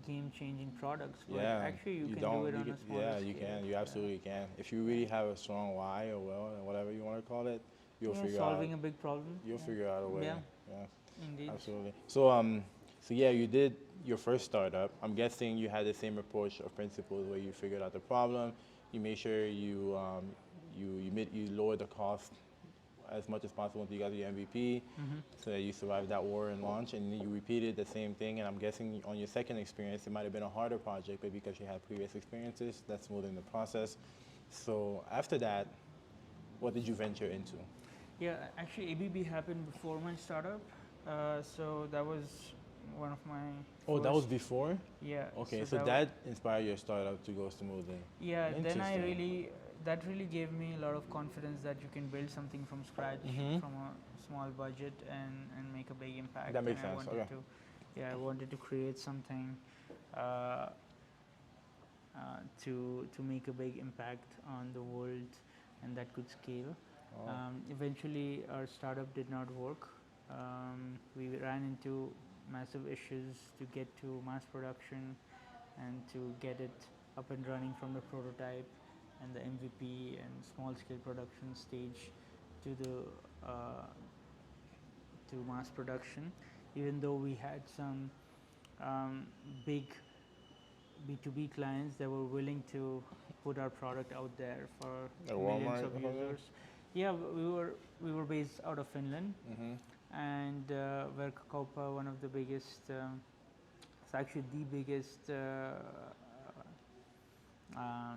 game-changing products, but Yeah, actually you can don't. do it You on can, a smaller yeah, scale. you can. You absolutely can. If you really have a strong why or will or whatever you want to call it, you'll Yeah, figure solving out. a big problem. You'll Yeah. figure out a way. Yeah, Yeah, indeed. absolutely. So yeah, you did your first startup. I'm guessing you had the same approach of principles where you figured out the problem, you made sure you lowered the cost as much as possible until you got your MVP, so that you survived that war and launch, and then you repeated the same thing. And I'm guessing on your second experience, it might have been a harder project, but because you had previous experiences, that's smoothed in the process. So after that, what did you venture into? Yeah, actually ABB happened before my startup, so that was one of my. Oh, that was first- before? Yeah. Okay, so that inspired your startup to go smoothly. Yeah, then Interesting. that really gave me a lot of confidence that you can build something from scratch from a small budget and make a big impact. That makes And sense. I wanted Okay. to, yeah, I wanted to create something to make a big impact on the world, and that could scale. Oh. Eventually, our startup did not work. We ran into massive issues to get to mass production and to get it up and running from the prototype and the MVP and small scale production stage to the to mass production. Even though we had some big B2B clients that were willing to put our product out there for Like millions Walmart of or something? users. Yeah, we were based out of Finland, and we're Kaupa, one of the biggest. It's actually the biggest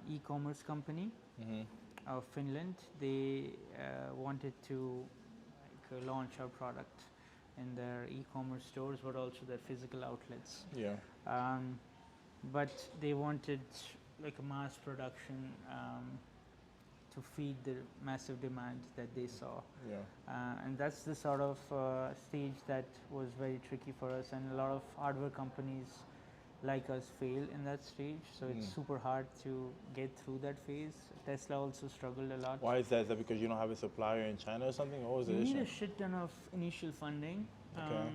e-commerce company of Finland. They wanted to launch our product in their e-commerce stores, but also their physical outlets. Yeah. But they wanted like a mass production to feed the massive demand that they saw. Yeah. And that's the sort of stage that was very tricky for us, and a lot of hardware companies like us fail in that stage, so it's super hard to get through that phase. Tesla also struggled a lot. Why is that? Is that because you don't have a supplier in China or something? What was the You need issue? a shit ton of initial funding, Okay.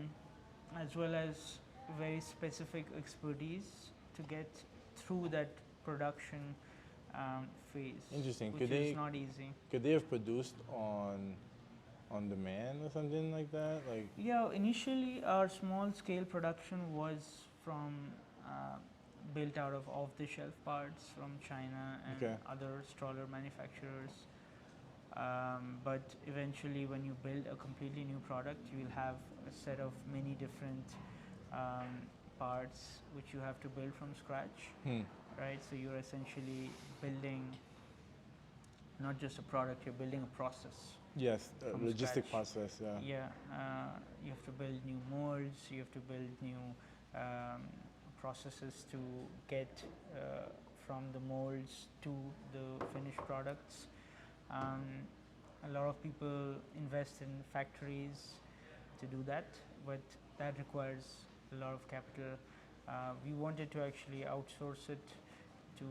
as well as very specific expertise to get through that production phase. Interesting. Which Could is they- not easy. Could they have produced on demand or something like that? Like, Yeah, initially our small scale production was from built out of off-the-shelf parts from China and Okay. other stroller manufacturers. But eventually, when you build a completely new product, you will have a set of many different parts which you have to build from scratch. right? So you're essentially building not just a product, you're building a process Yes, from logistic scratch. process. Yeah. Yeah, you have to build new molds, you have to build new um, processes to get from the molds to the finished products. Um, a lot of people invest in factories to do that, but that requires a lot of capital. We wanted to actually outsource it to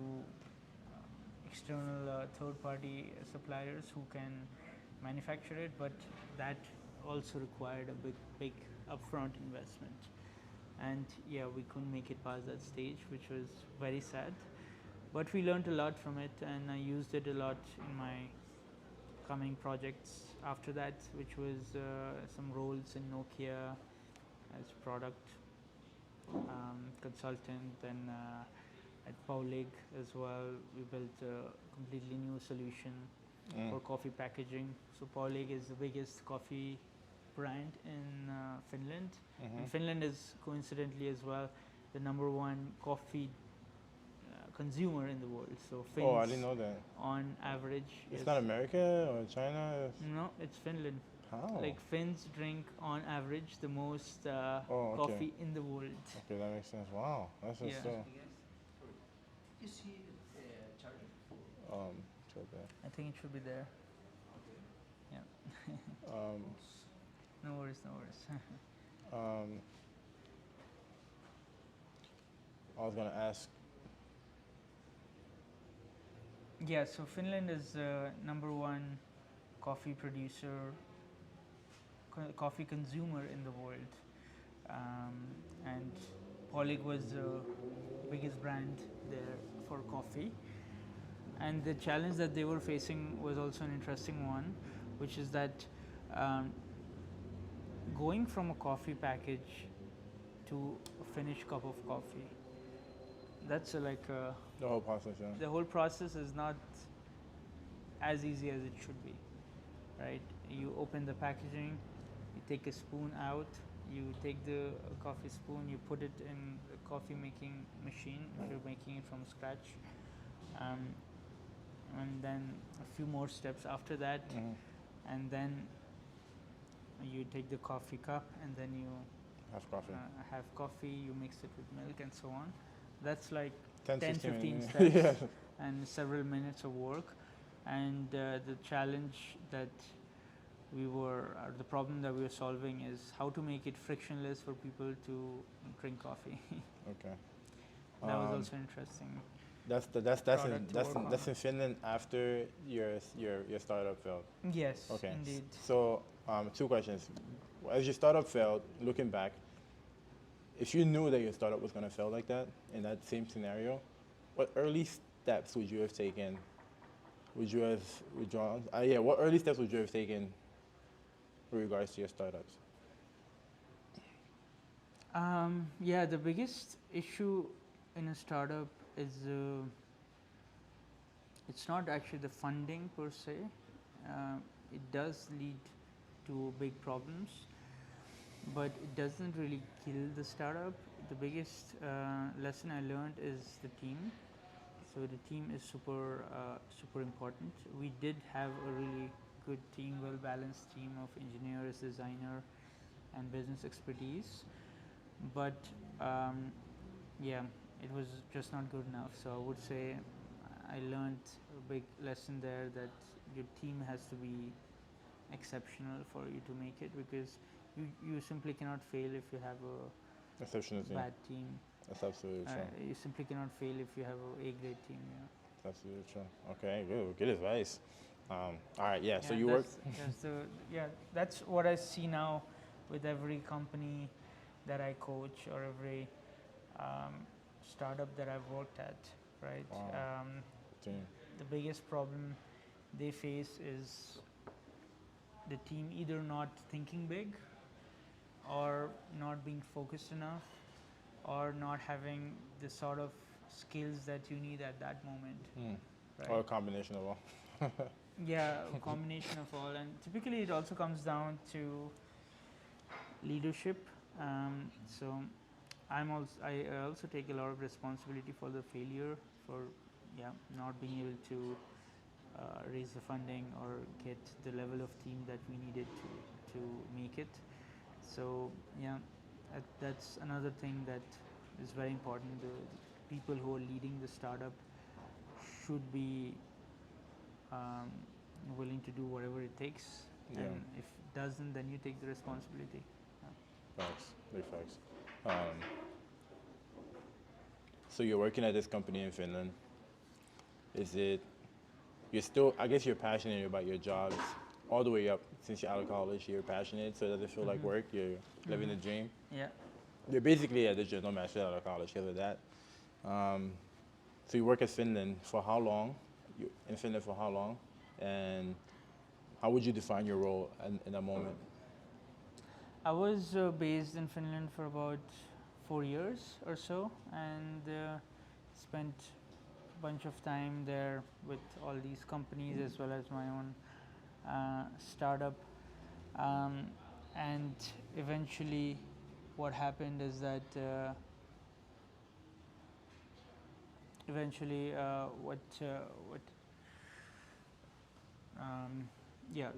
external third-party suppliers who can manufacture it, but that also required a big upfront investment. And yeah, we couldn't make it past that stage, which was very sad. But we learned a lot from it, and I used it a lot in my coming projects after that, which was some roles in Nokia as product consultant, and at Paulig as well. We built a completely new solution for coffee packaging. So Paulig is the biggest coffee brand in Finland. And Finland is coincidentally as well the number one coffee consumer in the world. So Finns, Oh, I didn't know that. on average, It's not America or China. no, it's Finland. How? Like Finns drink on average the most Oh, okay. coffee in the world. Okay, that makes sense. Wow, that's just Yeah. so. You see charger? So bad. I think it should be there. Yeah. No worries, no worries. I was gonna ask. Yeah, so Finland is number one coffee producer, coffee consumer in the world, and Paulig was the biggest brand there for coffee. And the challenge that they were facing was also an interesting one, which is that um, going from a coffee package to a finished cup of coffee, that's The whole process, yeah. the whole process is not as easy as it should be, right? You open the packaging, you take a spoon out, you take the coffee spoon, you put it in the coffee making machine if you're making it from scratch, and then a few more steps after that, and then you take the coffee cup and then you Have coffee. have coffee, you mix it with milk and so on. That's like 10, 10, 15 15 minutes. steps Yeah. and several minutes of work. And the challenge that the problem that we were solving is how to make it frictionless for people to drink coffee. Okay. That was also interesting. That's in Finland after your startup failed. Yes, Okay. indeed. So, two questions. As your startup failed, looking back, if you knew that your startup was going to fail like that in that same scenario, what early steps would you have taken? Would you have withdrawn? What early steps would you have taken with regards to your startups? Yeah, the biggest issue in a startup is it's not actually the funding per se. It does lead to big problems, but it doesn't really kill the startup. The biggest lesson I learned is the team. So the team is super important. We did have a really good team, well balanced team of engineers, designer, and business expertise. But yeah, it was just not good enough. So I would say I learned a big lesson there that your team has to be exceptional for you to make it, because you simply cannot fail if you have a Exceptional team. bad team. That's absolutely true. You simply cannot fail if you have a grade team. Yeah. That's absolutely true. Okay, good advice. All right, yeah. So you work. That's what I see now with every company that I coach or every startup that I've worked at, right? Wow. Team. The biggest problem they face is the team either not thinking big, or not being focused enough, or not having the sort of skills that you need at that moment. Right? Or a combination of all. Yeah, a combination of all, and typically it also comes down to leadership. So I also take a lot of responsibility for the failure for not being able to raise the funding or get the level of team that we needed to make it. So that's another thing that is very important. The people who are leading the startup should be willing to do whatever it takes, and if it doesn't, then you take the responsibility. Facts, big facts. So you're working at this company in Finland. Is it, you're still, I guess you're passionate about your jobs all the way up since you're out of college, you're passionate, so it doesn't feel like work, you're living the dream. Yeah. You're basically a digital nomad straight out of college because of that. So you work in Finland for how long? You in Finland for how long? And how would you define your role in that moment? I was based in Finland for about 4 years or so, and spent a bunch of time there with all these companies as well as my own startup. And eventually, what happened is that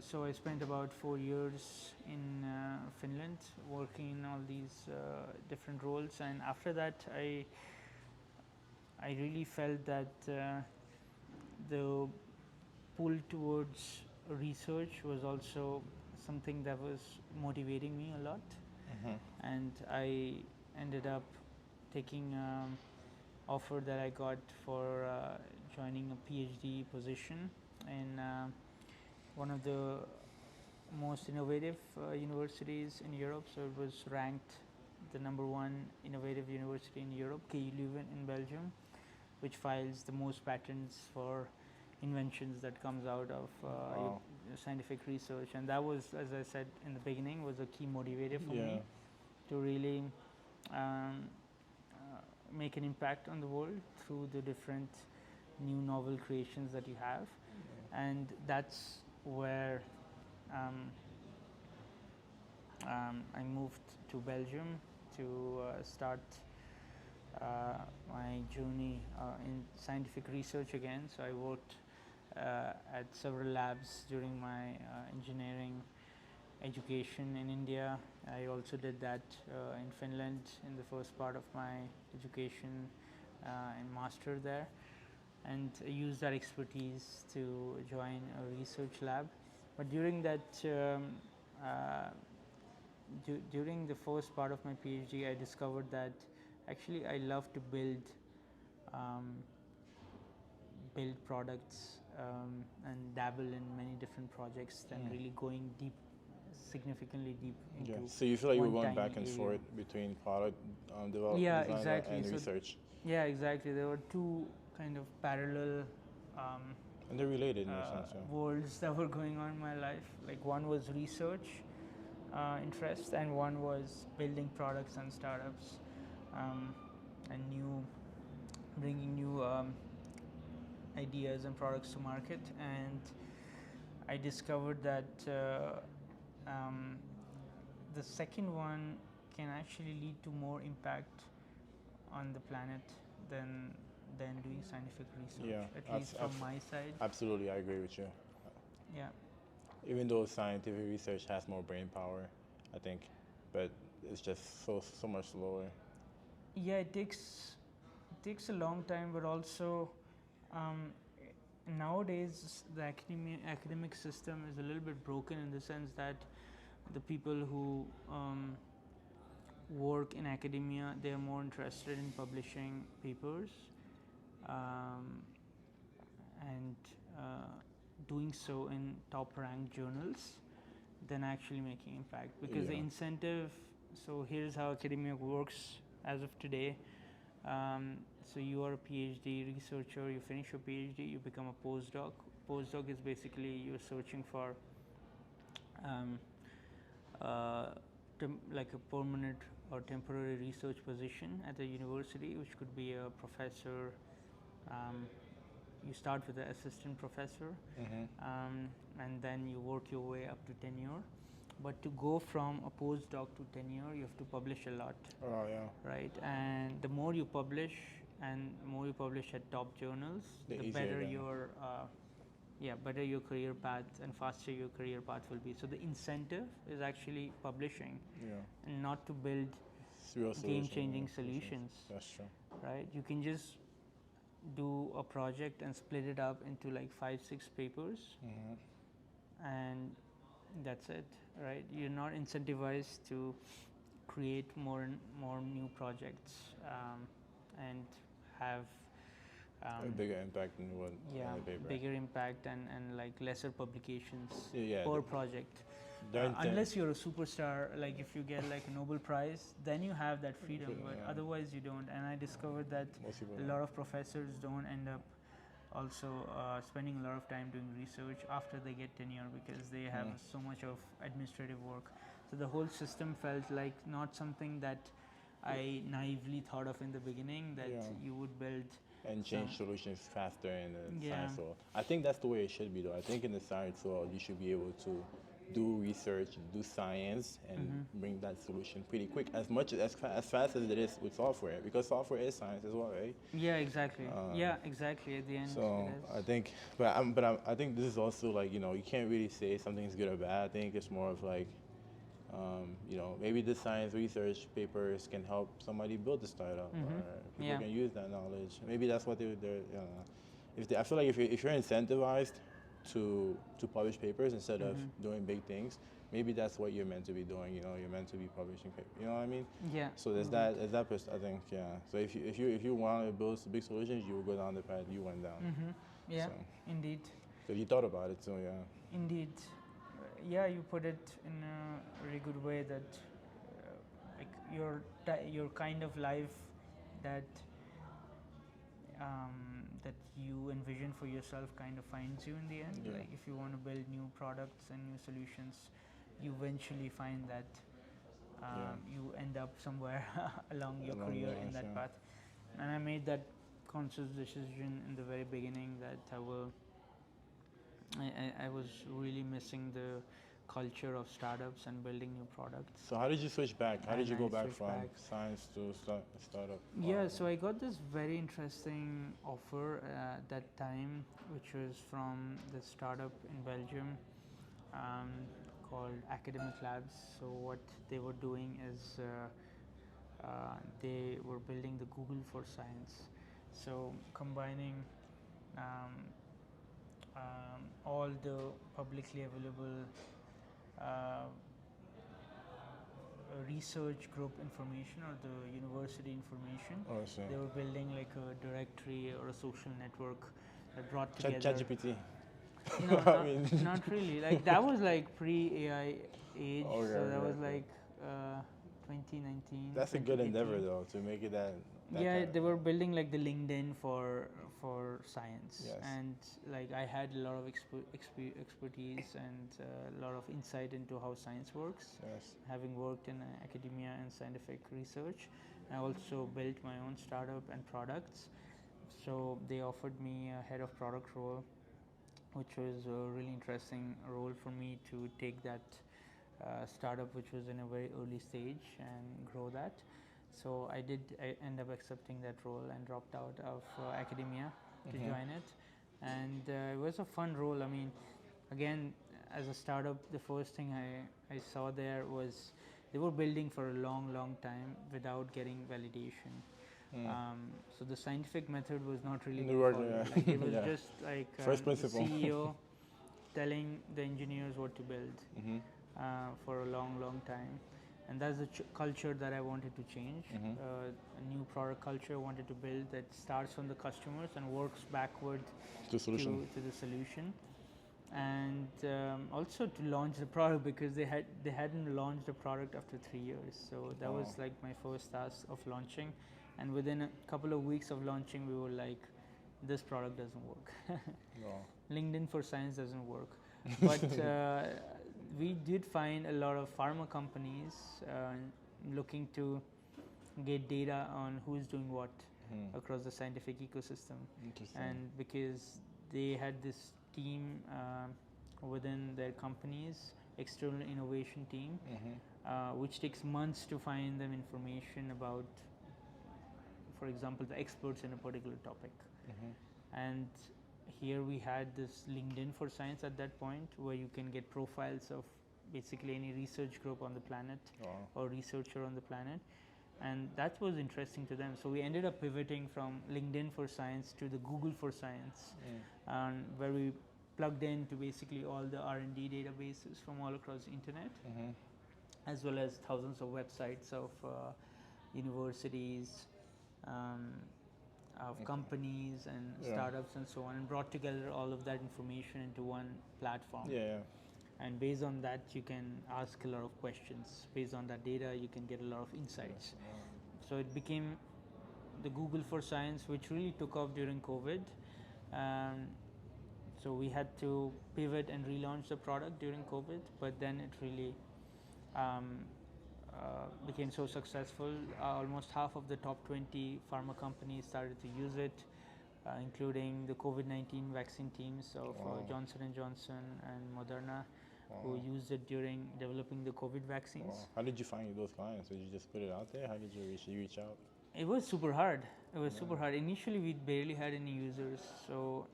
so I spent about 4 years in Finland working in all these different roles, and after that I really felt that the pull towards research was also something that was motivating me a lot, and I ended up taking offer that I got for joining a PhD position in one of the most innovative universities in Europe. So it was ranked the #1 innovative university in Europe, KU Leuven in Belgium, which files the most patents for inventions that comes out of scientific research. And that was, as I said in the beginning, was a key motivator for me to really make an impact on the world through the different new novel creations that you have. And that's where I moved to Belgium to start my journey in scientific research again. So I worked at several labs during my engineering education in India. I also did that in Finland in the first part of my education and master there, and used that expertise to join a research lab. But during that during the first part of my PhD, I discovered that actually I love to build products and dabble in many different projects than really going deep, significantly deep into. So you feel like you were one going back tiny and area. forth between product development exactly. and So research, yeah, exactly. There were two kind of parallel and they're related in a sense. worlds that were going on in my life. Like one was research interest, and one was building products and startups, and bringing new ideas and products to market. And I discovered that the second one can actually lead to more impact on the planet than doing scientific research, at least from my side. Absolutely, I agree with you. Yeah. Even though scientific research has more brain power, I think, but it's just so much slower. Yeah, it takes a long time, but also nowadays the academic system is a little bit broken in the sense that the people who work in academia, they are more interested in publishing papers and doing so in top ranked journals than actually making impact, because the incentive. So here's how academia works as of today. So you are a PhD researcher, you finish your PhD, you become a postdoc. Postdoc is basically you're searching for like a permanent or temporary research position at a university, which could be a professor. You start with an assistant professor, and then you work your way up to tenure. But to go from a postdoc to tenure, you have to publish a lot. Oh yeah. Right, and the more you publish, and more you publish at top journals, The the easier better then. your better your career path and faster your career path will be. So the incentive is actually publishing, Yeah. and not to build It's real game-changing solutions. That's true. Right? You can just do a project and split it up into like 5-6 papers, and that's it. Right? You're not incentivized to create more and more new projects and have A bigger impact than what yeah, on the paper. bigger impact and like lesser publications Yeah, per project. Unless you're a superstar, like if you get like a Nobel Prize, then you have that freedom, but yeah. otherwise you don't. And I discovered that Most people a don't. lot of professors don't end up also spending a lot of time doing research after they get tenure because they have so much of administrative work. So the whole system felt like not something that I naively thought of in the beginning, that Yeah. you would build And change solutions faster in the Yeah. science world. I think that's the way it should be, though. I think in the science world, you should be able to do research, do science, and bring that solution pretty quick. As fast as it is with software, because software is science as well, right? Yeah, exactly. Yeah, exactly. At the end, So it is. I think, I think this is also like, you know, you can't really say something's good or bad. I think it's more of like, you know, maybe the science research papers can help somebody build a startup, or people Yeah. can use that knowledge. Maybe that's what they're. I feel like if you're incentivized to publish papers instead of doing big things, maybe that's what you're meant to be doing. You know, you're meant to be publishing papers. You know what I mean? Yeah. So there's that. I think So if you want to build some big solutions, you will go down the path you went down. Yeah, So, indeed. so you thought about it, so yeah. Indeed. Yeah, you put it in a really good way that like your kind of life that that you envision for yourself kind of finds you in the end. Yeah. Like if you want to build new products and new solutions, you eventually find that you end up somewhere along your Along career the in lines, that yeah. path. And I made that conscious decision in the very beginning that I was really missing the culture of startups and building new products. So how did you switch back? How did And you go I back switched from back. science to startup? Yeah, so I got this very interesting offer at that time, which was from the startup in Belgium called Academic Labs. So what they were doing is they were building the Google for Science. So combining all the publicly available research group information or the university information. Oh, I see. They were building like a directory or a social network that brought together. ChatGPT. No, I mean- not really. Like that was like pre-AI age, Okay, so that okay, was okay. like 2019. That's a good 2018. endeavor, though, to make it that. Yeah, kind they of- were building like the LinkedIn for science, Yes. and like I had a lot of expertise and a lot of insight into how science works. Yes. Having worked in academia and scientific research, I also built my own startup and products. So they offered me a head of product role, which was a really interesting role for me to take that startup, which was in a very early stage, and grow that. So I end up accepting that role and dropped out of academia to join it, and it was a fun role. I mean, again, as a startup, the first thing I saw there was they were building for a long time without getting validation. So the scientific method was not really It being worked, followed. yeah. Like it was Yeah. just like First the principle. CEO telling the engineers what to build for a long time. And that's the culture that I wanted to change. A new product culture I wanted to build that starts from the customers and works backward The solution. to the solution, and also to launch the product, because they hadn't launched the product after 3 years. So that was Wow. like my first task of launching, and within a couple of weeks of launching, we were like, this product doesn't work. Wow. LinkedIn for Science doesn't work, but we did find a lot of pharma companies looking to get data on who's doing what across the scientific ecosystem. Interesting. And because they had this team within their companies, external innovation team, which takes months to find them information about for example, the experts in a particular topic. Mm-hmm. And here we had this LinkedIn for Science at that point, where you can get profiles of basically any research group on the planet or researcher on the planet, and that was interesting to them. So we ended up pivoting from LinkedIn for Science to the Google for Science, where we plugged into basically all the R&D databases from all across the internet, as well as thousands of websites of universities, of companies and startups and so on, and brought together all of that information into one platform. And based on that, you can ask a lot of questions. Based on that data, you can get a lot of insights. So it became the Google for Science, which really took off during COVID. So we had to pivot and relaunch the product during COVID, but then it really became so successful. Almost half of the top 20 pharma companies started to use it, including the COVID-19 vaccine teams of Johnson & Johnson and Moderna, who used it during developing the COVID vaccines. How did you find those clients? Did you just put it out there? How did you reach out? It was super hard. It was super hard. Initially, we barely had any users. So,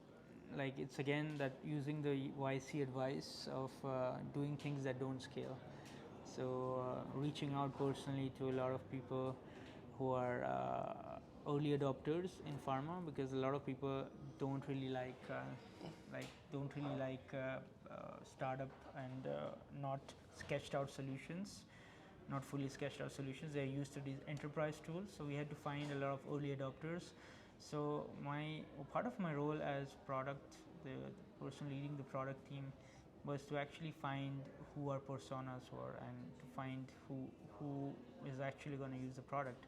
like, it's again that using the YC advice of doing things that don't scale. So, reaching out personally to a lot of people who are early adopters in pharma, because a lot of people don't really like startup and not sketched out solutions, not fully sketched out solutions. They're used to these enterprise tools. So we had to find a lot of early adopters. So part of my role as product, the person leading the product team, was to actually find who our personas were and to find who is actually going to use the product.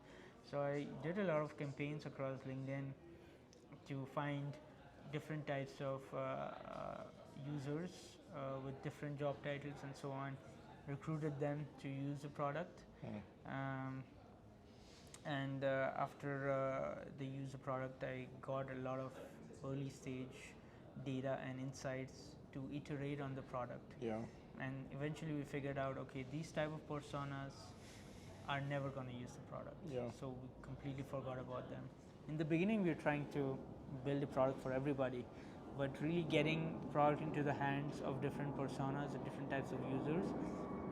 So I did a lot of campaigns across LinkedIn to find different types of users with different job titles and so on, recruited them to use the product. And after they use the product, I got a lot of early stage data and insights to iterate on the product. And eventually we figured out, okay, these type of personas are never going to use the product. So we completely forgot about them. In the beginning, we were trying to build a product for everybody, but really getting product into the hands of different personas and different types of users,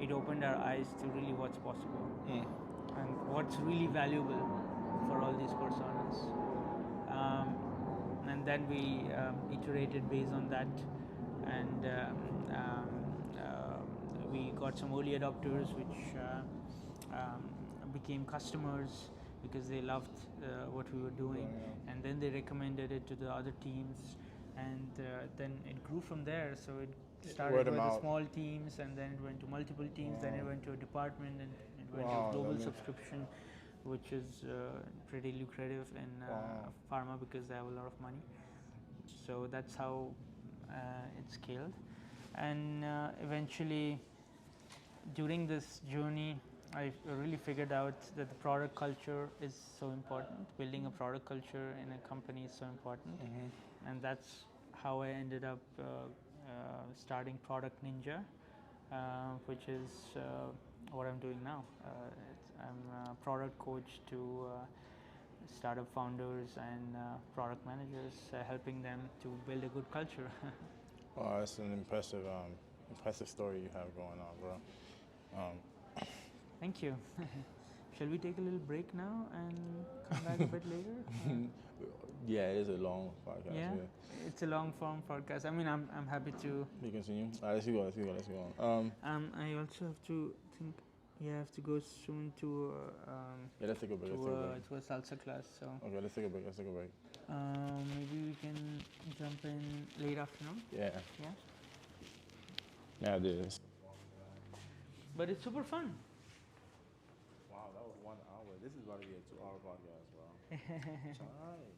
it opened our eyes to really what's possible and what's really valuable for all these personas. And then we iterated based on that, and we got some early adopters which became customers because they loved what we were doing, and then they recommended it to the other teams, and then it grew from there. So it started with the small teams, and then it went to multiple teams, then it went to a department, and it went to a global subscription, which is pretty lucrative in pharma because they have a lot of money. So that's how it scaled. And eventually, during this journey, I really figured out that the product culture is so important. Building a product culture in a company is so important. And that's how I ended up starting Product Ninja, which is what I'm doing now. I'm a product coach to startup founders and product managers, helping them to build a good culture. Oh, that's an impressive story you have going on, bro. Thank you. Shall we take a little break now and come back a bit later? Yeah, it is a long podcast. Yeah, it's a long form podcast. I mean, I'm happy to. You continue. Let's go on. I also have to think. Yeah, I have to go soon to. Let's take a break. To a salsa class. So. Okay, let's take a break. Maybe we can jump in late afternoon. Yeah. Yeah. Yeah, it is. But it's super fun. Wow, that was 1 hour. This is about to be a 2-hour podcast, bro. All right.